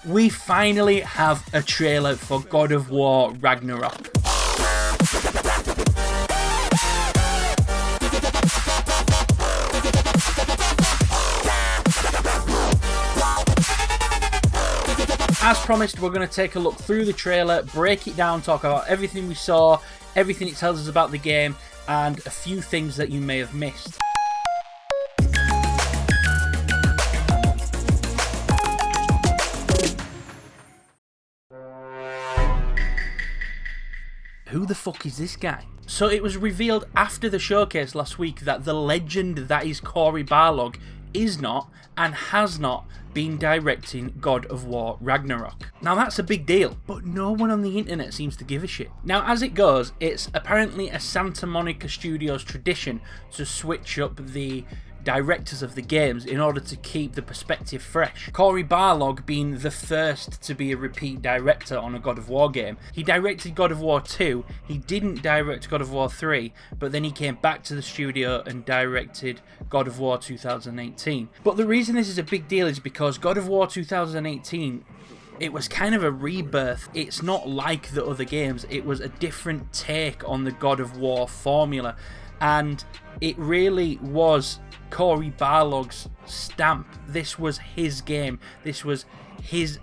We finally have a trailer for God of War Ragnarok. As promised, we're going to take a look through the trailer, break it down, talk about everything we saw, everything it tells us about the game, and a few things that you may have missed. Who the fuck is this guy? So it was revealed after the showcase last week that the legend that is Cory Barlog is not and has not been directing God of War Ragnarok. Now that's a big deal, but no one on the internet seems to give a shit. Now as it goes, it's apparently a Santa Monica Studios tradition to switch up the directors of the games in order to keep the perspective fresh. Cory Barlog being the first to be a repeat director on a God of War game. He directed God of War 2, he didn't direct God of War 3, but then he came back to the studio and directed God of War 2018. But the reason this is a big deal is because God of War 2018, it was kind of a rebirth. It's not like the other games, it was a different take on the God of War formula, and it really was Cory Barlog's stamp. This was his game. This was his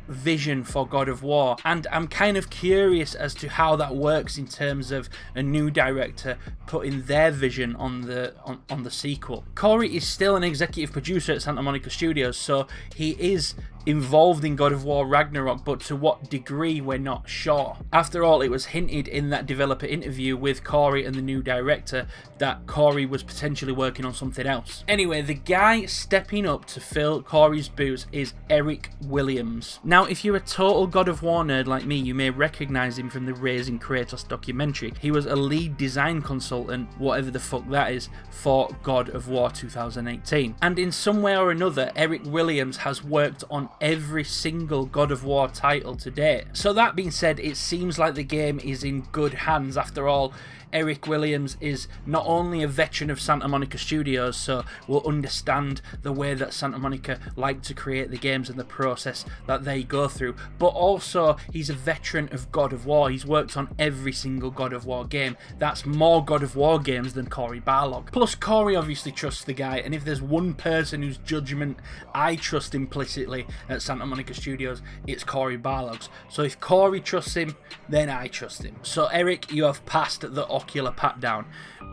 vision for God of War, and I'm kind of curious as to how that works in terms of a new director putting their vision on the sequel. Cory is still an executive producer at Santa Monica Studios, so he is involved in God of War Ragnarok, but to what degree we're not sure. After all, it was hinted in that developer interview with Cory and the new director that Cory was potentially working on something else. Anyway, the guy stepping up to fill Cory's boots is Eric Williams. Now, if you're a total God of War nerd like me, you may recognise him from the Raising Kratos documentary. He was a lead design consultant, whatever the fuck that is, for God of War 2018. And in some way or another, Eric Williams has worked on every single God of War title to date. So that being said, it seems like the game is in good hands. After all, Eric Williams is not only a veteran of Santa Monica Studios, so will understand the way that Santa Monica like to create the games and the process that they go through, but also he's a veteran of God of War. He's worked on every single God of War game. That's more God of War games than Cory Barlog. Plus, Cory obviously trusts the guy, and if there's one person whose judgment I trust implicitly at Santa Monica Studios, it's Cory Barlog's. So if Cory trusts him, then I trust him. So Eric, you have passed the ocular pat down,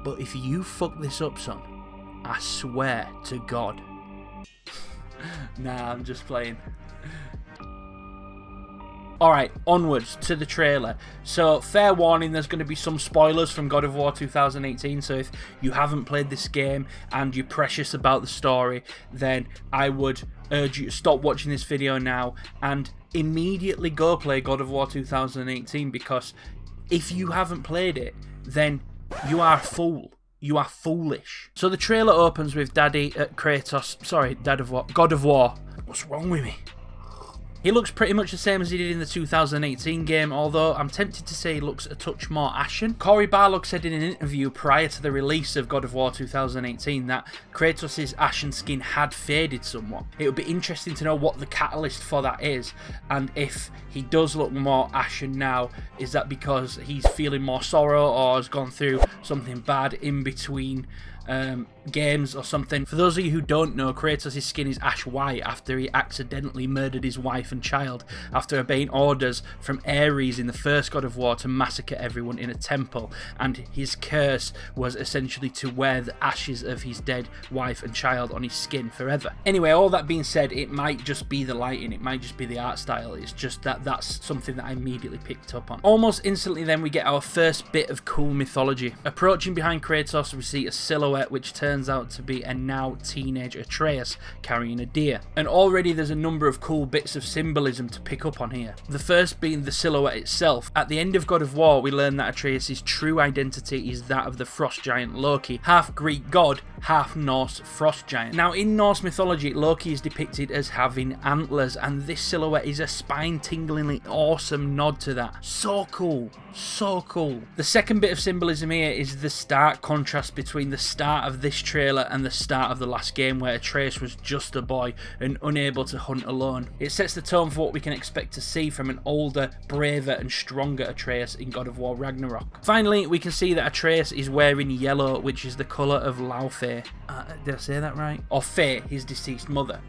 but if you fuck this up, son, I swear to God. Nah, I'm just playing. Alright, onwards to the trailer. So, fair warning, there's going to be some spoilers from God of War 2018, so if you haven't played this game and you're precious about the story, then I would urge you to stop watching this video now and immediately go play God of War 2018, because if you haven't played it, then you are a fool. You are foolish. So the trailer opens with God of War. What's wrong with me? He looks pretty much the same as he did in the 2018 game, although I'm tempted to say he looks a touch more ashen. Cory Barlog said in an interview prior to the release of God of War 2018 that Kratos' ashen skin had faded somewhat. It would be interesting to know what the catalyst for that is, and if he does look more ashen now, is that because he's feeling more sorrow or has gone through something bad in between games or something. For those of you who don't know, Kratos' skin is ash white after he accidentally murdered his wife and child after obeying orders from Ares in the first God of War to massacre everyone in a temple, and his curse was essentially to wear the ashes of his dead wife and child on his skin forever. Anyway, all that being said, it might just be the lighting, it might just be the art style. It's just that that's something that I immediately picked up on. Almost instantly then we get our first bit of cool mythology. Approaching behind Kratos, we see a silhouette which turns out to be a now teenage Atreus carrying a deer. And already there's a number of cool bits of symbolism to pick up on here. The first being the silhouette itself. At the end of God of War, we learn that Atreus' true identity is that of the frost giant Loki, half Greek god, half Norse frost giant. Now in Norse mythology, Loki is depicted as having antlers, and this silhouette is a spine-tinglingly awesome nod to that. So cool. So cool. The second bit of symbolism here is the stark contrast between the start start of this trailer and the start of the last game, where Atreus was just a boy and unable to hunt alone. It sets the tone for what we can expect to see from an older, braver and stronger Atreus in God of War Ragnarok. Finally, we can see that Atreus is wearing yellow, which is the colour of Laufey. Did I say that right? Or Faye, his deceased mother.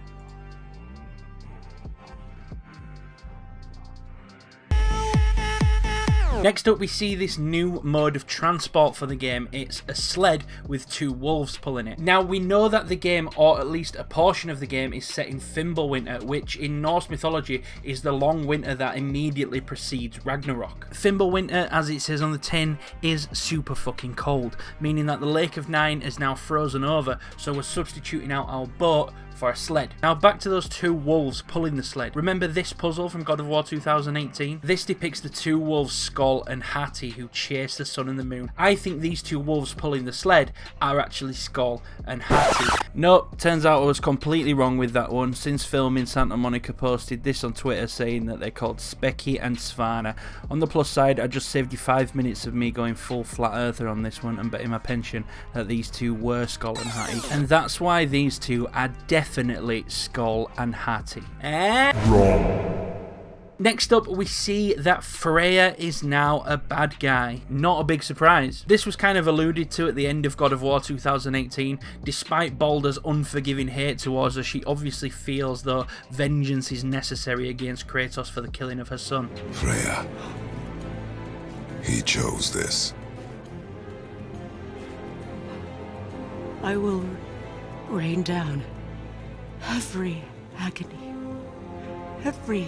Next up, we see this new mode of transport for the game. It's a sled with 2 wolves pulling it. Now, we know that the game, or at least a portion of the game, is set in Fimbulwinter, which in Norse mythology is the long winter that immediately precedes Ragnarok. Fimbulwinter, as it says on the tin, is super fucking cold, meaning that the Lake of Nine is now frozen over, so we're substituting out our boat for a sled. Now back to those 2 wolves pulling the sled. Remember this puzzle from God of War 2018? This depicts the 2 wolves Skoll and Hati who chase the sun and the moon. I think these 2 wolves pulling the sled are actually Skoll and Hati. No, turns out I was completely wrong with that one. Since filming, Santa Monica posted this on Twitter saying that they're called Speki and Svanna. On the plus side, I just saved you 5 minutes of me going full flat earther on this one and betting my pension that these 2 were Skoll and Hati. And that's why these 2 are definitely Skoll and Hati. Wrong. Next up, we see that Freya is now a bad guy. Not a big surprise. This was kind of alluded to at the end of God of War 2018. Despite Baldur's unforgiving hate towards her, she obviously feels though vengeance is necessary against Kratos for the killing of her son. Freya. He chose this. I will rain down every agony, every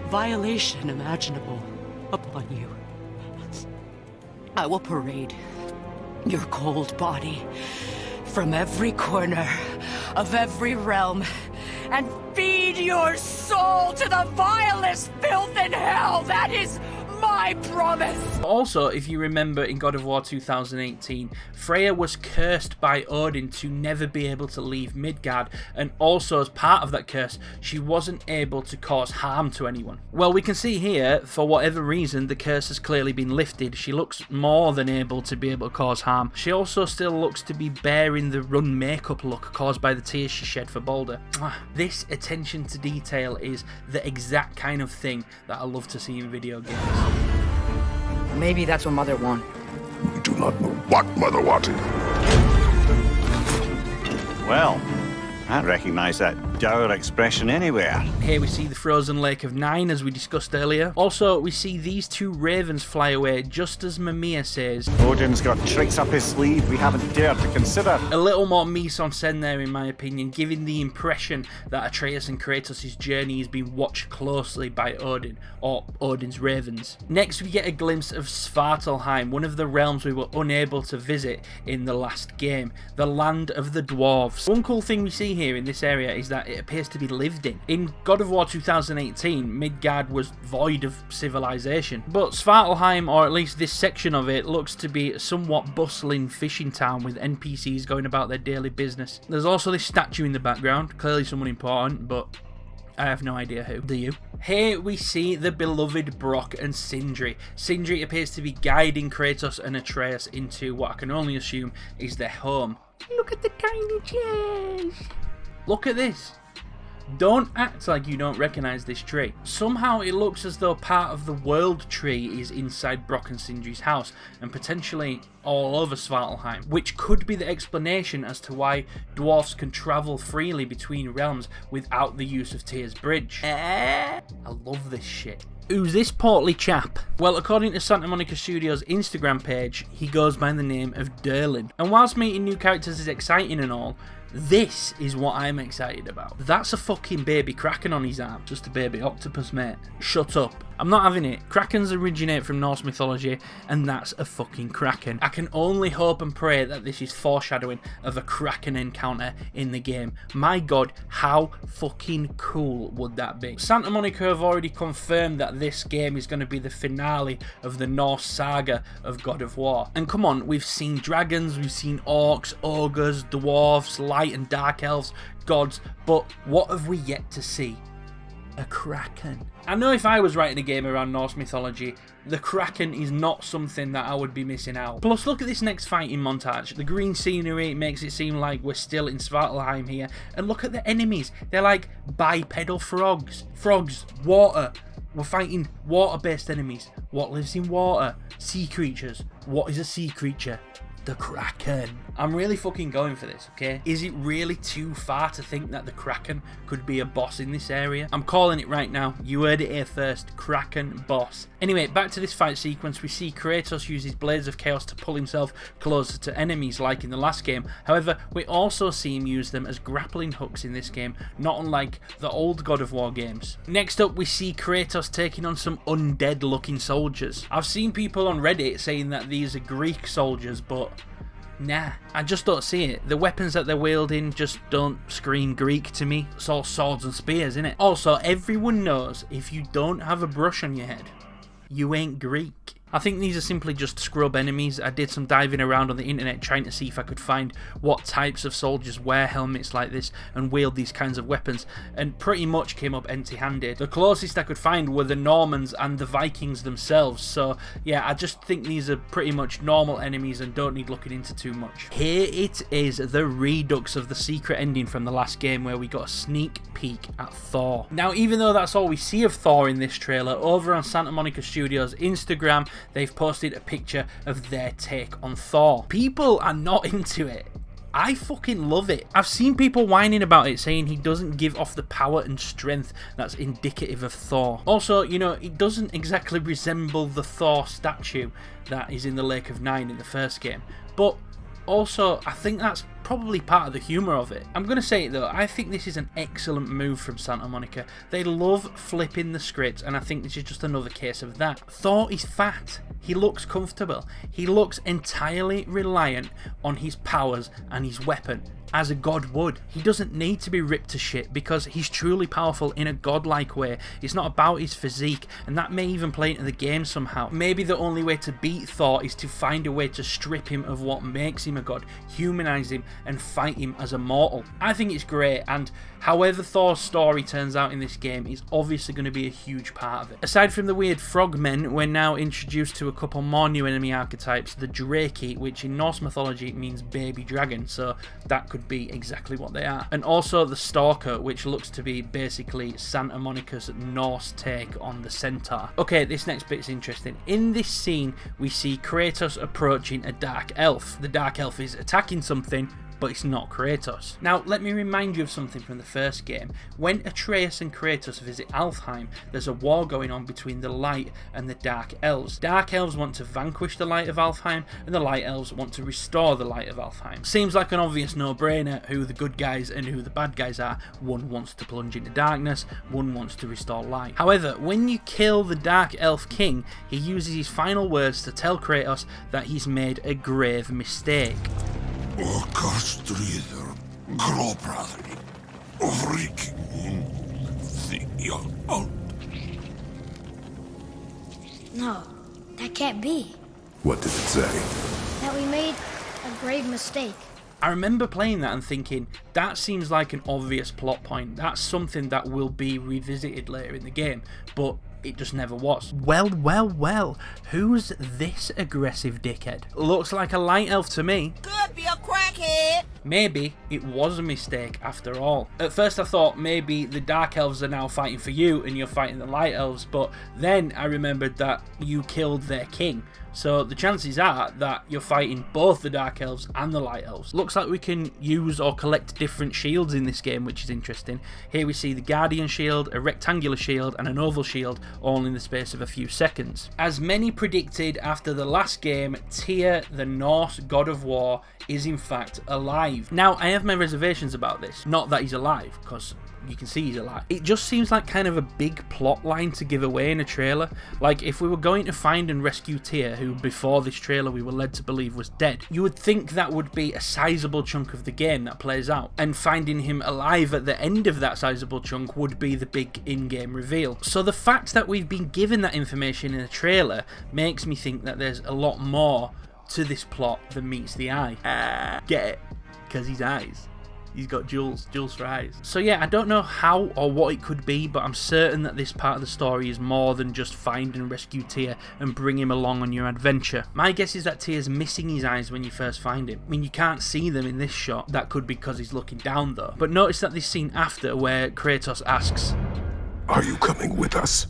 violation imaginable upon you. I will parade your cold body from every corner of every realm and feed your soul to the vilest filth in hell. That is my promise. Also, if you remember in God of War 2018, Freya was cursed by Odin to never be able to leave Midgard, and also as part of that curse, she wasn't able to cause harm to anyone. Well, we can see here, for whatever reason, the curse has clearly been lifted. She looks more than able to be able to cause harm. She also still looks to be bearing the run makeup look caused by the tears she shed for Baldur. This attention to detail is the exact kind of thing that I love to see in video games. Maybe that's what Mother wanted. We do not know what Mother wanted. Well, I recognise that dour expression anywhere. Here we see the frozen Lake of Nine, as we discussed earlier. Also, we see these 2 ravens fly away, just as Mimir says. Odin's got tricks up his sleeve we haven't dared to consider. A little more mise-en-scène there, in my opinion, giving the impression that Atreus and Kratos' journey is being watched closely by Odin, or Odin's ravens. Next, we get a glimpse of Svartalheim, one of the realms we were unable to visit in the last game, the land of the Dwarves. One cool thing we see here in this area is that it appears to be lived in. In God of War 2018, Midgard was void of civilization, but Svartalheim, or at least this section of it, looks to be a somewhat bustling fishing town with NPCs going about their daily business. There's also this statue in the background, clearly someone important, but I have no idea who. Do you? Here we see the beloved Brok and Sindri. Sindri appears to be guiding Kratos and Atreus into what I can only assume is their home. Look at the tiny chairs. Look at this. Don't act like you don't recognise this tree. Somehow it looks as though part of the world tree is inside Brok and Sindri's house, and potentially all over Svartalheim, which could be the explanation as to why dwarfs can travel freely between realms without the use of Tyr's Bridge. I love this shit. Who's this portly chap? Well, according to Santa Monica Studios' Instagram page, he goes by the name of Durlin. And whilst meeting new characters is exciting and all, this is what I'm excited about. That's a fucking baby kraken on his arm. Just a baby octopus, mate. Shut up. I'm not having it. Krakens originate from Norse mythology, and that's a fucking kraken. I can only hope and pray that this is foreshadowing of a kraken encounter in the game. My god, how fucking cool would that be? Santa Monica have already confirmed that this game is going to be the finale of the Norse saga of God of War. And come on, we've seen dragons, we've seen orcs, ogres, dwarves, light and dark elves, gods, but what have we yet to see? a kraken. I know if I was writing a game around Norse mythology, the kraken is not something that I would be missing out. Plus, look at this next fighting montage. The green scenery makes it seem like we're still in Svartalheim here. And look at the enemies. They're like bipedal frogs. Frogs, water. We're fighting water-based enemies. What lives in water? Sea creatures. What is a sea creature? The kraken. I'm really fucking going for this, okay? Is it really too far to think that the kraken could be a boss in this area? I'm calling it right now. You heard it here first. Kraken boss. Anyway, back to this fight sequence. We see Kratos use his blades of chaos to pull himself closer to enemies like in the last game. However, we also see him use them as grappling hooks in this game, not unlike the old God of War games. Next up, we see Kratos taking on some undead looking soldiers. I've seen people on Reddit saying that these are Greek soldiers, but nah, I just don't see it. The weapons that they're wielding just don't scream Greek to me. It's all swords and spears, innit? Also, everyone knows if you don't have a brush on your head, you ain't Greek. I think these are simply just scrub enemies. I did some diving around on the internet trying to see if I could find what types of soldiers wear helmets like this and wield these kinds of weapons, and pretty much came up empty-handed. The closest I could find were the Normans and the Vikings themselves, so yeah, I just think these are pretty much normal enemies and don't need looking into too much. Here it is, the redux of the secret ending from the last game where we got a sneak peek at Thor. Now, even though that's all we see of Thor in this trailer, over on Santa Monica Studios Instagram, they've posted a picture of their take on Thor. People are not into it. I fucking love it. I've seen people whining about it, saying he doesn't give off the power and strength that's indicative of Thor. Also, you know, it doesn't exactly resemble the Thor statue that is in the Lake of Nine in the first game. But also, I think that's probably part of the humour of it. I'm going to say it though, I think this is an excellent move from Santa Monica. They love flipping the script, and I think this is just another case of that. Thor is fat. He looks comfortable. He looks entirely reliant on his powers and his weapon, as a god would. He doesn't need to be ripped to shit because he's truly powerful in a godlike way. It's not about his physique, and that may even play into the game somehow. Maybe the only way to beat Thor is to find a way to strip him of what makes him a god, humanize him, and fight him as a mortal. I think it's great, and however Thor's story turns out in this game is obviously going to be a huge part of it. Aside from the weird frogmen, we're now introduced to a couple more new enemy archetypes. The Draki, which in Norse mythology means baby dragon, so that could be exactly what they are. And also the Stalker, which looks to be basically Santa Monica's Norse take on the Centaur. Okay, this next bit's interesting. In this scene, we see Kratos approaching a dark elf. The dark elf is attacking something, but it's not Kratos. Now, let me remind you of something from the first game. When Atreus and Kratos visit Alfheim, there's a war going on between the light and the dark elves. Dark elves want to vanquish the light of Alfheim, and the light elves want to restore the light of Alfheim. Seems like an obvious no-brainer who the good guys and who the bad guys are. One wants to plunge into darkness, one wants to restore light. However, when you kill the dark elf king, he uses his final words to tell Kratos that he's made a grave mistake. No, that can't be. What did it say? That we made a grave mistake. I remember playing that and thinking, that seems like an obvious plot point. That's something that will be revisited later in the game, but it just never was. Well, who's this aggressive dickhead? Looks like a light elf to me. Could be a crackhead. Maybe it was a mistake after all. At first I thought maybe the dark elves are now fighting for you and you're fighting the light elves, but then I remembered that you killed their king. So the chances are that you're fighting both the dark elves and the light elves. Looks like we can use or collect different shields in this game, which is interesting. Here we see the Guardian shield, a rectangular shield and an oval shield, all in the space of a few seconds. As many predicted after the last game, Tyr, the Norse god of war, is in fact alive. Now, I have my reservations about this. Not that he's alive, because you can see he's alive. It just seems like kind of a big plot line to give away in a trailer. Like, if we were going to find and rescue Tyr, who before this trailer we were led to believe was dead, you would think that would be a sizable chunk of the game that plays out, and finding him alive at the end of that sizable chunk would be the big in-game reveal. So the fact that we've been given that information in a trailer makes me think that there's a lot more to this plot than meets the eye. Get it? Because his eyes He's got jewels for eyes. So yeah, I don't know how or what it could be, but I'm certain that this part of the story is more than just find and rescue Tyr and bring him along on your adventure. My guess is that Tyr's missing his eyes when you first find him. I mean, you can't see them in this shot. That could be because he's looking down though. But notice that this scene after where Kratos asks, Are you coming with us?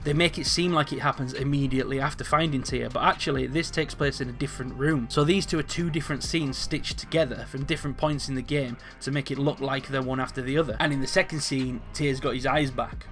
they make it seem like it happens immediately after finding Tyr, but actually this takes place in a different room. So these two are two different scenes stitched together from different points in the game to make it look like they're one after the other. And in the second scene, Tyr's got his eyes back.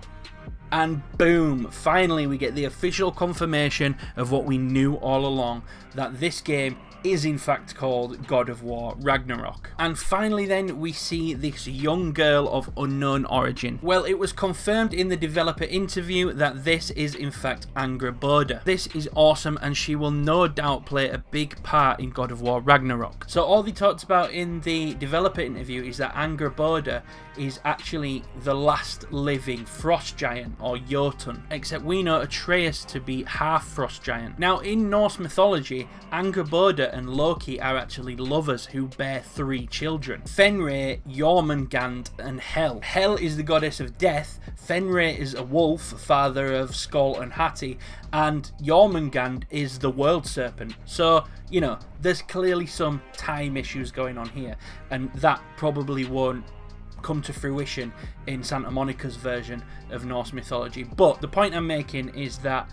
And boom, finally we get the official confirmation of what we knew all along, that this game is in fact called God of War Ragnarok. And finally then we see this young girl of unknown origin. Well, it was confirmed in the developer interview that this is in fact Angreboda. This is awesome and she will no doubt play a big part in God of War Ragnarok. So all they talked about in the developer interview is that Angreboda is actually the last living frost giant or Jotun, except we know Atreus to be half frost giant. Now in Norse mythology, Angreboda and Loki are actually lovers who bear 3 children: Fenrir, Jormungand and Hel. Hel is the goddess of death, Fenrir is a wolf, father of Skoll and Hati, and Jormungand is the world serpent. So, you know, there's clearly some time issues going on here, and that probably won't come to fruition in Santa Monica's version of Norse mythology. But the point I'm making is that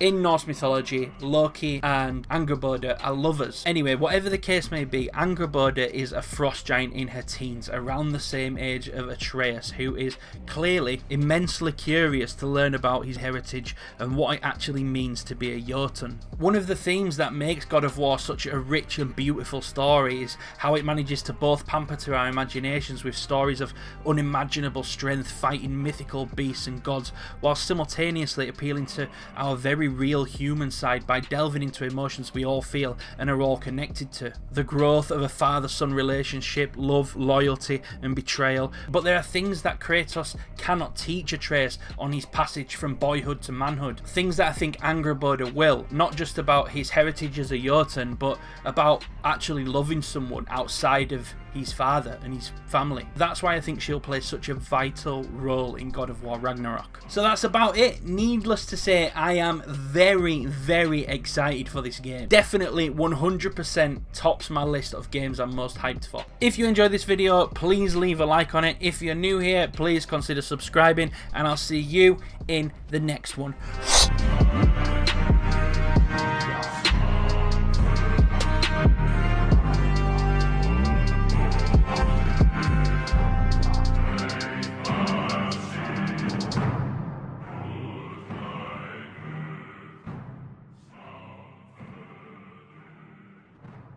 in Norse mythology, Loki and Angreboda are lovers. Anyway, whatever the case may be, Angreboda is a frost giant in her teens, around the same age of Atreus, who is clearly immensely curious to learn about his heritage and what it actually means to be a Jotun. One of the themes that makes God of War such a rich and beautiful story is how it manages to both pamper to our imaginations with stories of unimaginable strength fighting mythical beasts and gods, while simultaneously appealing to our very real human side by delving into emotions we all feel and are all connected to. The growth of a father-son relationship, love, loyalty and betrayal. But there are things that Kratos cannot teach Atreus on his passage from boyhood to manhood. Things that I think Angreboda will, not just about his heritage as a Jotun, but about actually loving someone outside of his father and his family. That's why I think she'll play such a vital role in God of War Ragnarok. So that's about it. Needless to say, I am very, very excited for this game. Definitely 100% tops my list of games I'm most hyped for. If you enjoyed this video, please leave a like on it. If you're new here, please consider subscribing, and I'll see you in the next one.